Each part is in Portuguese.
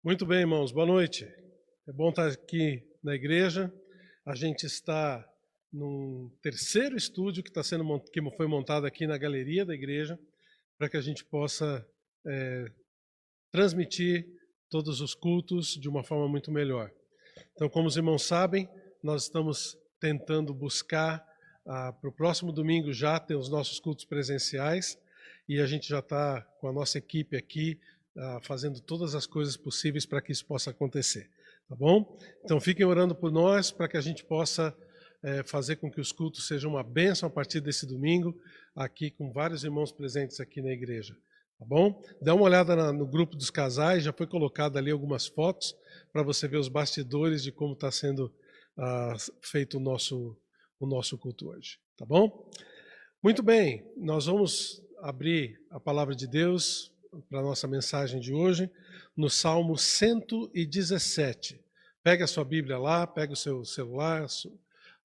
Muito bem, irmãos, boa noite. É bom estar aqui na igreja. A gente está num terceiro estúdio que foi montado aqui na galeria da igreja, para que a gente possa transmitir todos os cultos de uma forma muito melhor. Então, como os irmãos sabem, nós estamos tentando buscar para o próximo domingo já ter os nossos cultos presenciais, e a gente já está com a nossa equipe aqui fazendo todas as coisas possíveis para que isso possa acontecer, tá bom? Então fiquem orando por nós para que a gente possa fazer com que os cultos sejam uma bênção a partir desse domingo, aqui com vários irmãos presentes aqui na igreja, tá bom? Dá uma olhada no grupo dos casais, já foi colocado ali algumas fotos para você ver os bastidores de como está sendo feito o nosso culto hoje, tá bom? Muito bem, nós vamos abrir a palavra de Deus para a nossa mensagem de hoje, no Salmo 117. Pega a sua Bíblia lá, pega o seu celular,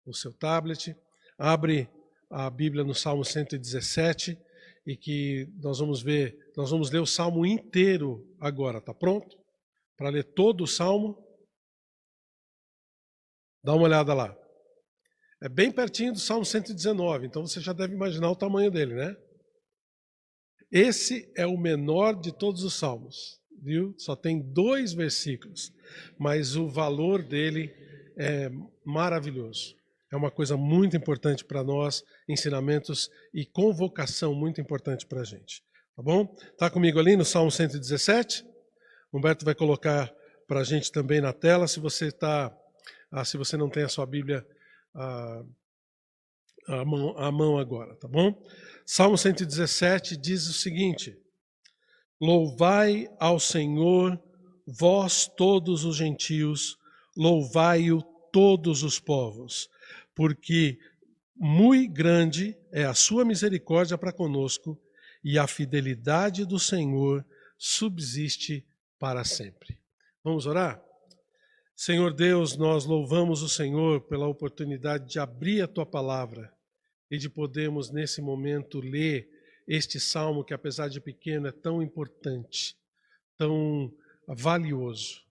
o seu tablet, abre a Bíblia no Salmo 117 e que nós vamos ler o Salmo inteiro agora, tá pronto? Para ler todo o Salmo? Dá uma olhada lá. É bem pertinho do Salmo 119, então você já deve imaginar o tamanho dele, né? Esse é o menor de todos os salmos, viu? Só tem 2 versículos, mas o valor dele é maravilhoso. É uma coisa muito importante para nós, ensinamentos e convocação muito importante para a gente. Tá bom? Tá comigo ali no Salmo 117? Humberto vai colocar para a gente também na tela, se você não tem a sua Bíblia à mão agora, tá bom? Salmo 117 diz o seguinte: louvai ao Senhor, vós todos os gentios, louvai-o todos os povos, porque muito grande é a sua misericórdia para conosco, e a fidelidade do Senhor subsiste para sempre. Vamos orar? Senhor Deus, nós louvamos o Senhor pela oportunidade de abrir a Tua palavra e de podermos, nesse momento, ler este salmo que, apesar de pequeno, é tão importante, tão valioso.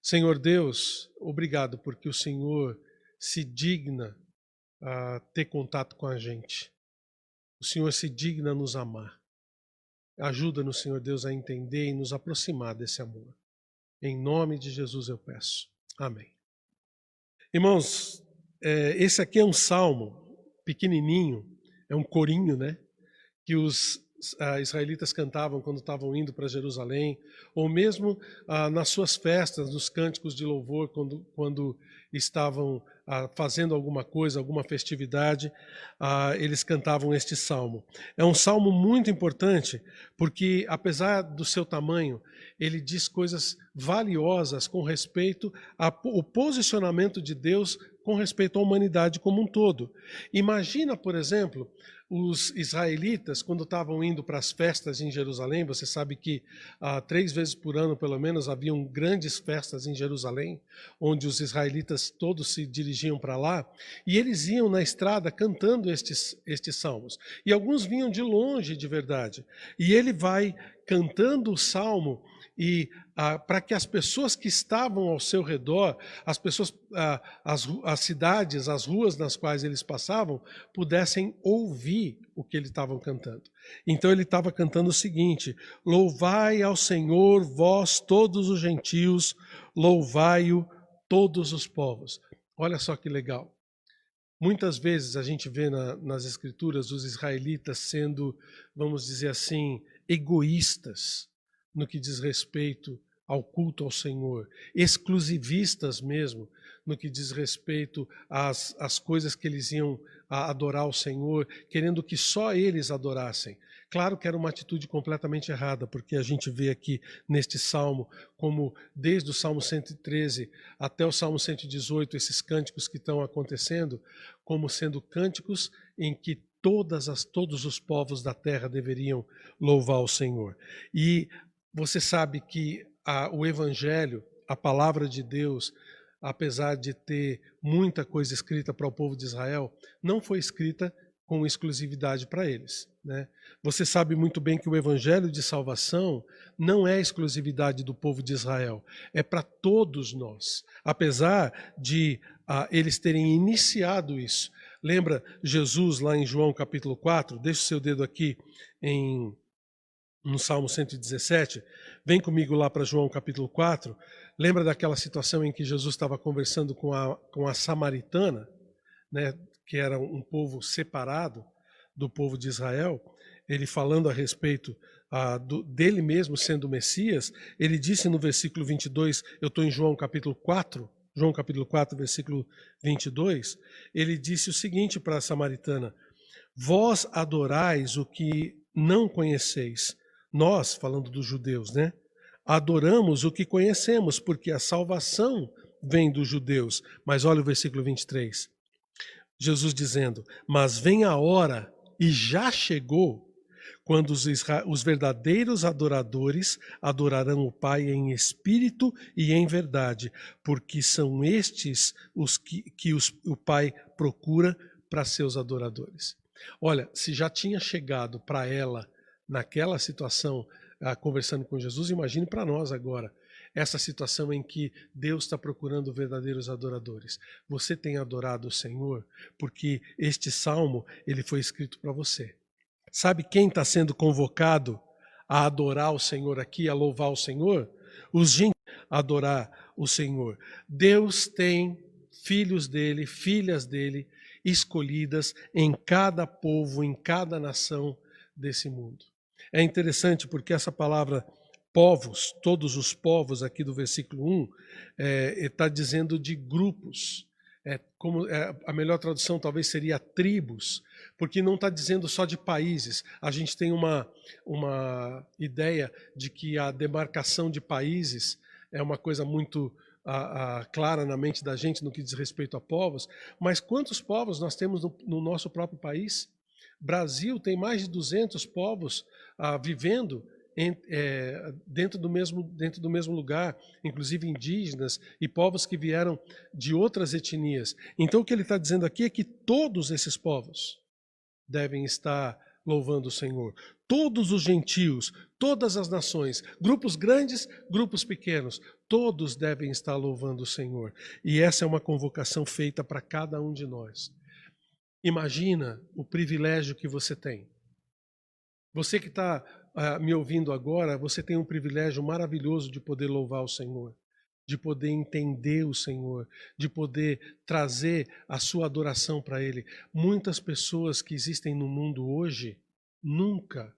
Senhor Deus, obrigado porque o Senhor se digna a ter contato com a gente. O Senhor se digna a nos amar. Ajuda-nos, Senhor Deus, a entender e nos aproximar desse amor. Em nome de Jesus eu peço. Amém. Irmãos, esse aqui é um salmo pequenininho, é um corinho, né? Que os israelitas cantavam quando estavam indo para Jerusalém, ou mesmo nas suas festas, nos cânticos de louvor, quando estavam fazendo alguma coisa, alguma festividade, eles cantavam este salmo. É um salmo muito importante, porque apesar do seu tamanho, ele diz coisas valiosas com respeito ao posicionamento de Deus com respeito à humanidade como um todo. Imagina, por exemplo, os israelitas, quando estavam indo para as festas em Jerusalém. Você sabe que 3 vezes por ano, pelo menos, haviam grandes festas em Jerusalém, onde os israelitas todos se dirigiam para lá, e eles iam na estrada cantando estes salmos. E alguns vinham de longe, de verdade. E ele vai cantando o salmo e para que as pessoas que estavam ao seu redor, as pessoas, as cidades, as ruas nas quais eles passavam, pudessem ouvir o que eles estavam cantando. Então ele estava cantando o seguinte: louvai ao Senhor, vós todos os gentios, louvai-o todos os povos. Olha só que legal. Muitas vezes a gente vê nas escrituras os israelitas sendo, vamos dizer assim, egoístas no que diz respeito ao culto ao Senhor, exclusivistas mesmo no que diz respeito às coisas que eles iam adorar ao Senhor, querendo que só eles adorassem. Claro que era uma atitude completamente errada, porque a gente vê aqui neste salmo, como desde o Salmo 113 até o Salmo 118, esses cânticos que estão acontecendo, como sendo cânticos em que todos os povos da terra deveriam louvar o Senhor. E você sabe que o Evangelho, a palavra de Deus, apesar de ter muita coisa escrita para o povo de Israel, não foi escrita com exclusividade para eles, né? Você sabe muito bem que o evangelho de salvação não é exclusividade do povo de Israel, é para todos nós, apesar de eles terem iniciado isso. Lembra Jesus lá em João capítulo 4? Deixa o seu dedo aqui no Salmo 117, vem comigo lá para João capítulo 4, lembra daquela situação em que Jesus estava conversando com a samaritana, né, que era um povo separado do povo de Israel, ele falando a respeito dele mesmo sendo o Messias, ele disse no versículo 22, eu estou em João capítulo 4, versículo 22, ele disse o seguinte para a samaritana, vós adorais o que não conheceis. Nós, falando dos judeus, né? Adoramos o que conhecemos, porque a salvação vem dos judeus. Mas olha o versículo 23. Jesus dizendo, mas vem a hora, e já chegou, quando os verdadeiros adoradores adorarão o Pai em espírito e em verdade, porque são estes os que o Pai procura para seus adoradores. Olha, se já tinha chegado para ela naquela situação, conversando com Jesus, imagine para nós agora, essa situação em que Deus está procurando verdadeiros adoradores. Você tem adorado o Senhor? Porque este salmo, ele foi escrito para você. Sabe quem está sendo convocado a adorar o Senhor aqui, a louvar o Senhor? Os gentios a adorar o Senhor. Deus tem filhos dele, filhas dele, escolhidas em cada povo, em cada nação desse mundo. É interessante porque essa palavra povos, todos os povos aqui do versículo 1, está dizendo de grupos. A melhor tradução talvez seria tribos, porque não está dizendo só de países. A gente tem uma ideia de que a demarcação de países é uma coisa muito clara na mente da gente no que diz respeito a povos, mas quantos povos nós temos no nosso próprio país? Brasil tem mais de 200 povos vivendo dentro do mesmo lugar, inclusive indígenas e povos que vieram de outras etnias. Então o que ele está dizendo aqui é que todos esses povos devem estar louvando o Senhor. Todos os gentios, todas as nações, grupos grandes, grupos pequenos, todos devem estar louvando o Senhor. E essa é uma convocação feita para cada um de nós. Imagina o privilégio que você tem. Você que está me ouvindo agora, você tem um privilégio maravilhoso de poder louvar o Senhor, de poder entender o Senhor, de poder trazer a sua adoração para Ele. Muitas pessoas que existem no mundo hoje nunca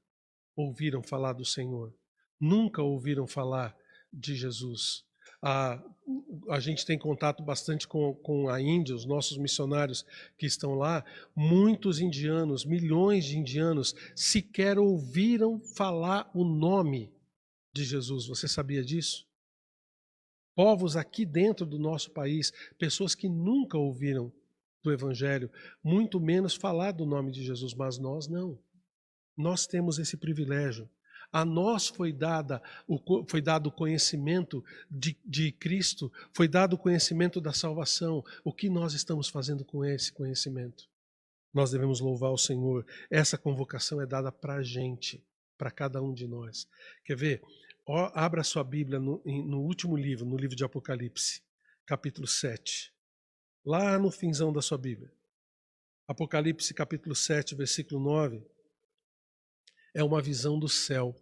ouviram falar do Senhor, nunca ouviram falar de Jesus. A gente tem contato bastante com a Índia, os nossos missionários que estão lá. Muitos indianos, milhões de indianos, sequer ouviram falar o nome de Jesus. Você sabia disso? Povos aqui dentro do nosso país, pessoas que nunca ouviram do Evangelho, muito menos falar do nome de Jesus, mas nós não. Nós temos esse privilégio. A nós foi dado o conhecimento de Cristo, foi dado o conhecimento da salvação. O que nós estamos fazendo com esse conhecimento? Nós devemos louvar o Senhor. Essa convocação é dada para a gente, para cada um de nós. Quer ver? Abra sua Bíblia no último livro, no livro de Apocalipse, capítulo 7. Lá no finzão da sua Bíblia. Apocalipse, capítulo 7, versículo 9. É uma visão do céu.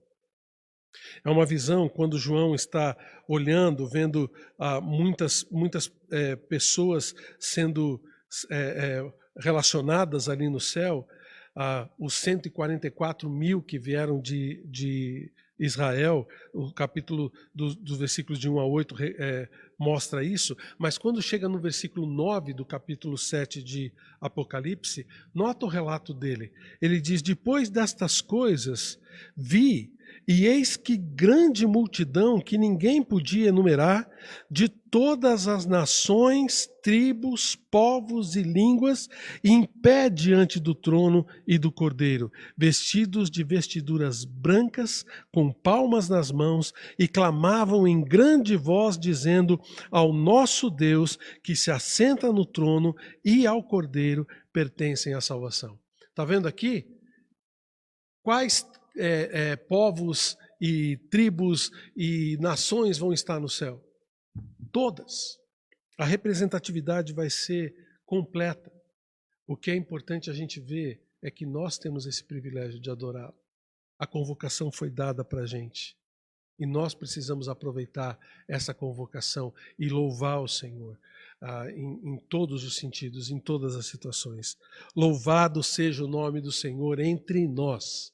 É uma visão quando João está olhando, vendo muitas pessoas sendo relacionadas ali no céu, os 144 mil que vieram de Israel, o capítulo dos versículos de 1 a 8 mostra isso, mas quando chega no versículo 9 do capítulo 7 de Apocalipse, nota o relato dele. Ele diz, depois destas coisas, vi, e eis que grande multidão que ninguém podia enumerar, de todas as nações, tribos, povos e línguas, em pé diante do trono e do Cordeiro, vestidos de vestiduras brancas, com palmas nas mãos, e clamavam em grande voz, dizendo, ao nosso Deus, que se assenta no trono, e ao Cordeiro pertencem a salvação. Está vendo aqui? Quais povos e tribos e nações vão estar no céu? Todas. A representatividade vai ser completa. O que é importante a gente ver é que nós temos esse privilégio de adorá-lo. A convocação foi dada para a gente. E nós precisamos aproveitar essa convocação e louvar o Senhor em todos os sentidos, em todas as situações. Louvado seja o nome do Senhor entre nós,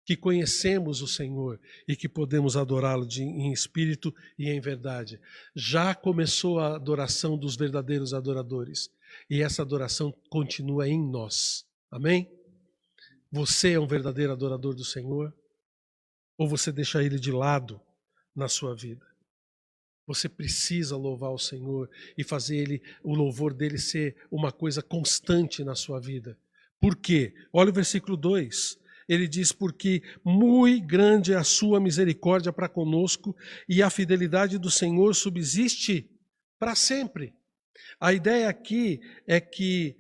que conhecemos o Senhor e que podemos adorá-lo em espírito e em verdade. Já começou a adoração dos verdadeiros adoradores e essa adoração continua em nós. Amém? Você é um verdadeiro adorador do Senhor? Ou você deixa ele de lado na sua vida? Você precisa louvar o Senhor e fazer o louvor dele ser uma coisa constante na sua vida. Por quê? Olha o versículo 2. Ele diz, porque muito grande é a sua misericórdia para conosco e a fidelidade do Senhor subsiste para sempre. A ideia aqui é que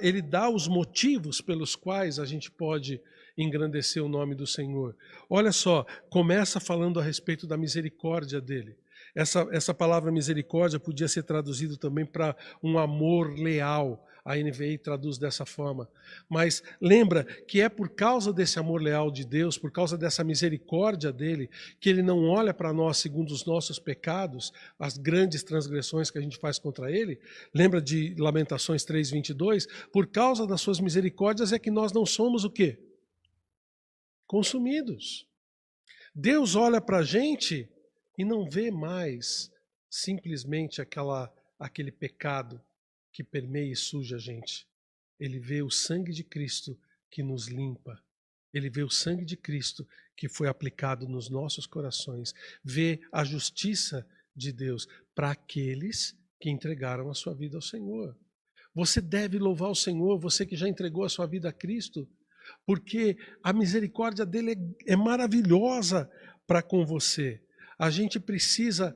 ele dá os motivos pelos quais a gente pode engrandecer o nome do Senhor. Olha só, começa falando a respeito da misericórdia dele. Essa palavra misericórdia podia ser traduzido também para um amor leal. A NVI traduz dessa forma. Mas lembra que é por causa desse amor leal de Deus, por causa dessa misericórdia dele, que ele não olha para nós segundo os nossos pecados, as grandes transgressões que a gente faz contra ele. Lembra de Lamentações 3:22? Por causa das suas misericórdias é que nós não somos o quê? Consumidos. Deus olha para a gente e não vê mais simplesmente aquele pecado que permeia e suja a gente. Ele vê o sangue de Cristo que nos limpa. Ele vê o sangue de Cristo que foi aplicado nos nossos corações. Vê a justiça de Deus para aqueles que entregaram a sua vida ao Senhor. Você deve louvar o Senhor, você que já entregou a sua vida a Cristo, porque a misericórdia dele é maravilhosa para com você. A gente precisa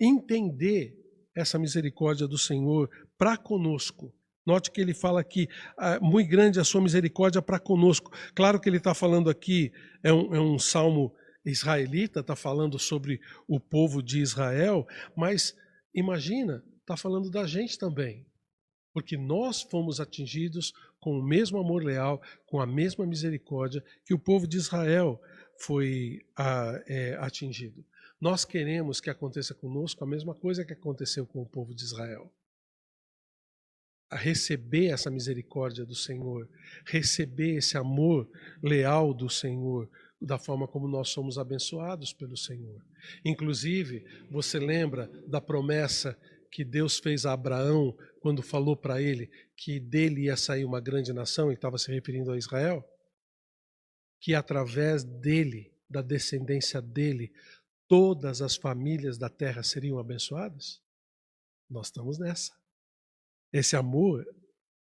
entender essa misericórdia do Senhor para conosco. Note que ele fala aqui, muito grande a sua misericórdia para conosco. Claro que ele está falando aqui, é um salmo israelita, está falando sobre o povo de Israel, mas imagina, está falando da gente também. Porque nós fomos atingidos com o mesmo amor leal, com a mesma misericórdia que o povo de Israel foi atingido. Nós queremos que aconteça conosco a mesma coisa que aconteceu com o povo de Israel. A receber essa misericórdia do Senhor, receber esse amor leal do Senhor, da forma como nós somos abençoados pelo Senhor. Inclusive, você lembra da promessa que Deus fez a Abraão quando falou para ele que dele ia sair uma grande nação, e estava se referindo a Israel? Que através dele, da descendência dele, todas as famílias da terra seriam abençoadas? Nós estamos nessa. Esse amor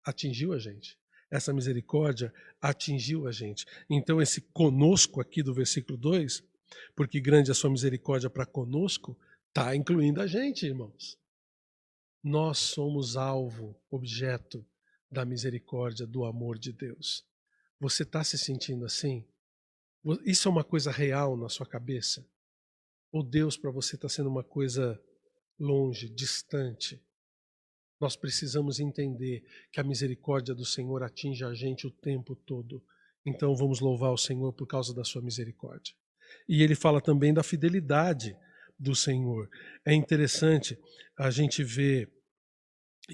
atingiu a gente. Essa misericórdia atingiu a gente. Então esse conosco aqui do versículo 2, porque grande é a sua misericórdia para conosco, está incluindo a gente, irmãos. Nós somos alvo, objeto da misericórdia, do amor de Deus. Você está se sentindo assim? Isso é uma coisa real na sua cabeça? Ou Deus para você está sendo uma coisa longe, distante? Nós precisamos entender que a misericórdia do Senhor atinge a gente o tempo todo. Então vamos louvar o Senhor por causa da sua misericórdia. E ele fala também da fidelidade do Senhor. É interessante a gente ver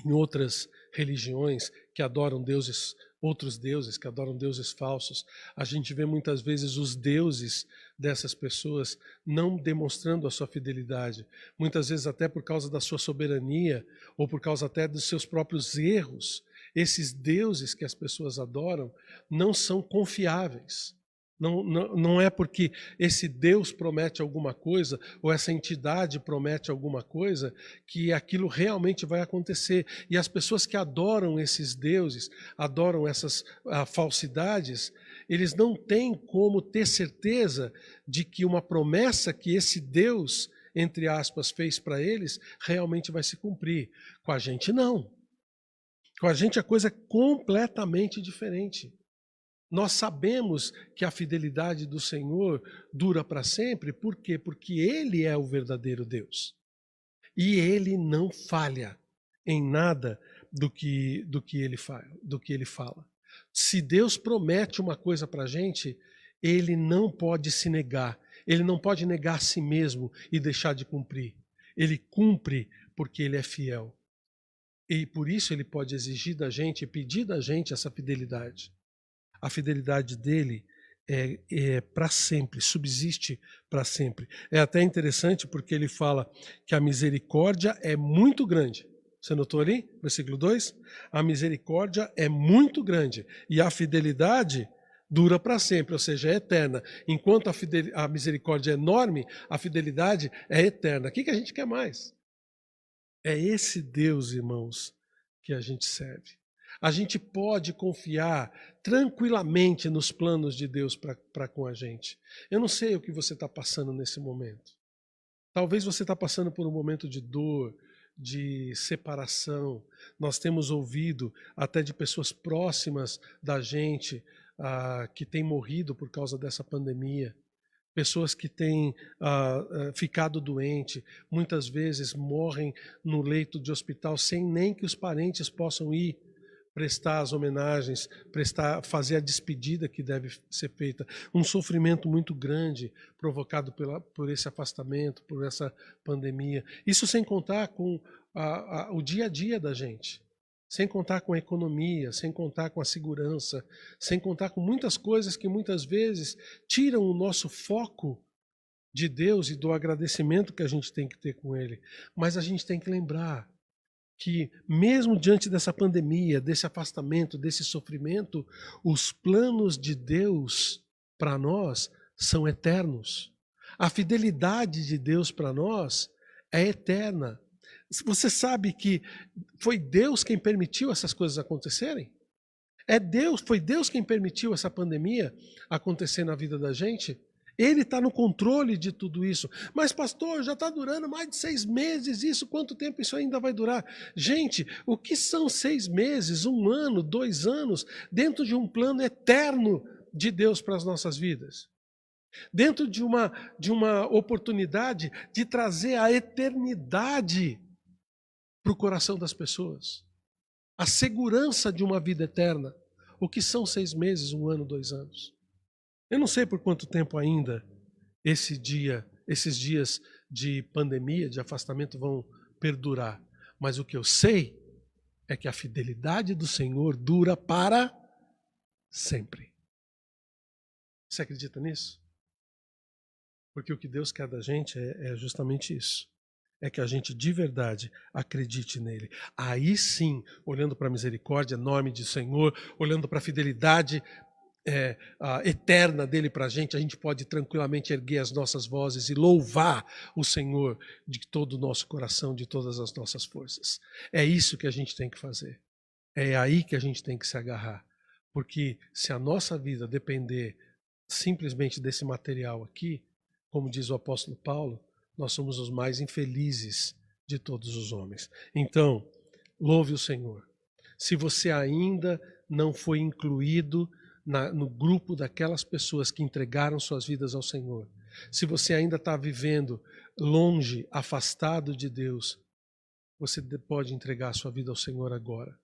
em outras religiões que adoram deuses, outros deuses que adoram deuses falsos, a gente vê muitas vezes os deuses dessas pessoas não demonstrando a sua fidelidade, muitas vezes até por causa da sua soberania ou por causa até dos seus próprios erros. Esses deuses que as pessoas adoram não são confiáveis. Não é porque esse Deus promete alguma coisa ou essa entidade promete alguma coisa que aquilo realmente vai acontecer. E as pessoas que adoram esses deuses, adoram essas falsidades, eles não têm como ter certeza de que uma promessa que esse Deus, entre aspas, fez para eles, realmente vai se cumprir. Com a gente não. Com a gente a coisa é completamente diferente. Nós sabemos que a fidelidade do Senhor dura para sempre, por quê? Porque Ele é o verdadeiro Deus. E Ele não falha em nada do que Ele fala. Se Deus promete uma coisa para a gente, Ele não pode se negar. Ele não pode negar a si mesmo e deixar de cumprir. Ele cumpre porque Ele é fiel. E por isso Ele pode exigir da gente, pedir da gente essa fidelidade. A fidelidade dele é para sempre, subsiste para sempre. É até interessante porque ele fala que a misericórdia é muito grande. Você notou ali, versículo 2? A misericórdia é muito grande e a fidelidade dura para sempre, ou seja, é eterna. Enquanto a misericórdia é enorme, a fidelidade é eterna. O que a gente quer mais? É esse Deus, irmãos, que a gente serve. A gente pode confiar tranquilamente nos planos de Deus para com a gente. Eu não sei o que você está passando nesse momento. Talvez você está passando por um momento de dor, de separação. Nós temos ouvido até de pessoas próximas da gente que têm morrido por causa dessa pandemia. Pessoas que têm ficado doentes, muitas vezes morrem no leito de hospital sem nem que os parentes possam ir prestar as homenagens, fazer a despedida que deve ser feita. Um sofrimento muito grande provocado por esse afastamento, por essa pandemia. Isso sem contar com o dia a dia da gente. Sem contar com a economia, sem contar com a segurança, sem contar com muitas coisas que muitas vezes tiram o nosso foco de Deus e do agradecimento que a gente tem que ter com Ele. Mas a gente tem que lembrar que mesmo diante dessa pandemia, desse afastamento, desse sofrimento, os planos de Deus para nós são eternos. A fidelidade de Deus para nós é eterna. Você sabe que foi Deus quem permitiu essas coisas acontecerem? Foi Deus quem permitiu essa pandemia acontecer na vida da gente? Ele está no controle de tudo isso. Mas, pastor, já está durando mais de 6 meses isso. Quanto tempo isso ainda vai durar? Gente, o que são 6 meses, 1 ano, 2 anos, dentro de um plano eterno de Deus para as nossas vidas? Dentro de uma oportunidade de trazer a eternidade para o coração das pessoas. A segurança de uma vida eterna. O que são 6 meses, 1 ano, 2 anos? Eu não sei por quanto tempo ainda esses dias de pandemia, de afastamento vão perdurar. Mas o que eu sei é que a fidelidade do Senhor dura para sempre. Você acredita nisso? Porque o que Deus quer da gente é justamente isso. É que a gente de verdade acredite nele. Aí sim, olhando para a misericórdia enorme do Senhor, olhando para a fidelidade eterna dele para a gente pode tranquilamente erguer as nossas vozes e louvar o Senhor de todo o nosso coração, de todas as nossas forças. É isso que a gente tem que fazer. É aí que a gente tem que se agarrar. Porque se a nossa vida depender simplesmente desse material aqui, como diz o apóstolo Paulo, nós somos os mais infelizes de todos os homens. Então, louve o Senhor. Se você ainda não foi incluído no grupo daquelas pessoas que entregaram suas vidas ao Senhor, se você ainda está vivendo longe, afastado de Deus, você pode entregar a sua vida ao Senhor agora.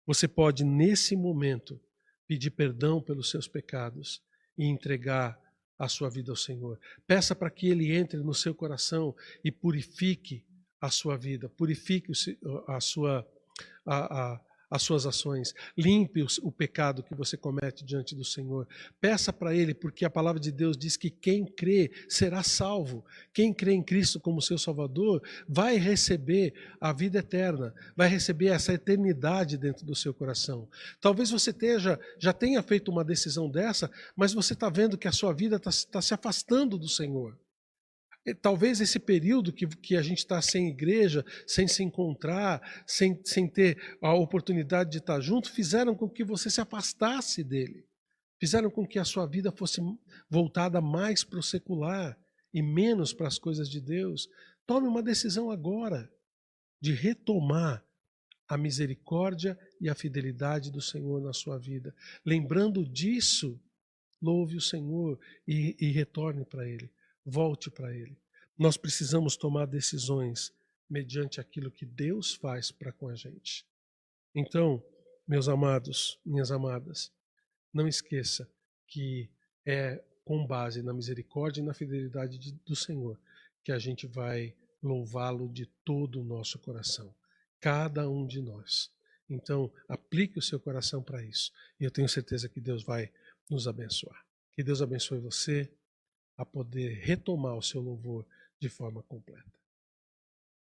Você pode, nesse momento, pedir perdão pelos seus pecados e entregar a sua vida ao Senhor. Peça para que Ele entre no seu coração e purifique a sua vida, purifique as suas ações, limpe o pecado que você comete diante do Senhor. Peça para Ele, porque a palavra de Deus diz que quem crê será salvo. Quem crê em Cristo como seu Salvador vai receber a vida eterna, vai receber essa eternidade dentro do seu coração. Talvez você já tenha feito uma decisão dessa, mas você está vendo que a sua vida está se afastando do Senhor. Talvez esse período que a gente está sem igreja, sem se encontrar, sem ter a oportunidade de estar junto, fizeram com que você se afastasse dele. Fizeram com que a sua vida fosse voltada mais para o secular e menos para as coisas de Deus. Tome uma decisão agora de retomar a misericórdia e a fidelidade do Senhor na sua vida. Lembrando disso, louve o Senhor e retorne para Ele, volte para Ele. Nós precisamos tomar decisões mediante aquilo que Deus faz para com a gente. Então, meus amados, minhas amadas, não esqueça que é com base na misericórdia e na fidelidade do Senhor que a gente vai louvá-lo de todo o nosso coração, cada um de nós. Então, aplique o seu coração para isso. E eu tenho certeza que Deus vai nos abençoar. Que Deus abençoe você a poder retomar o seu louvor de forma completa.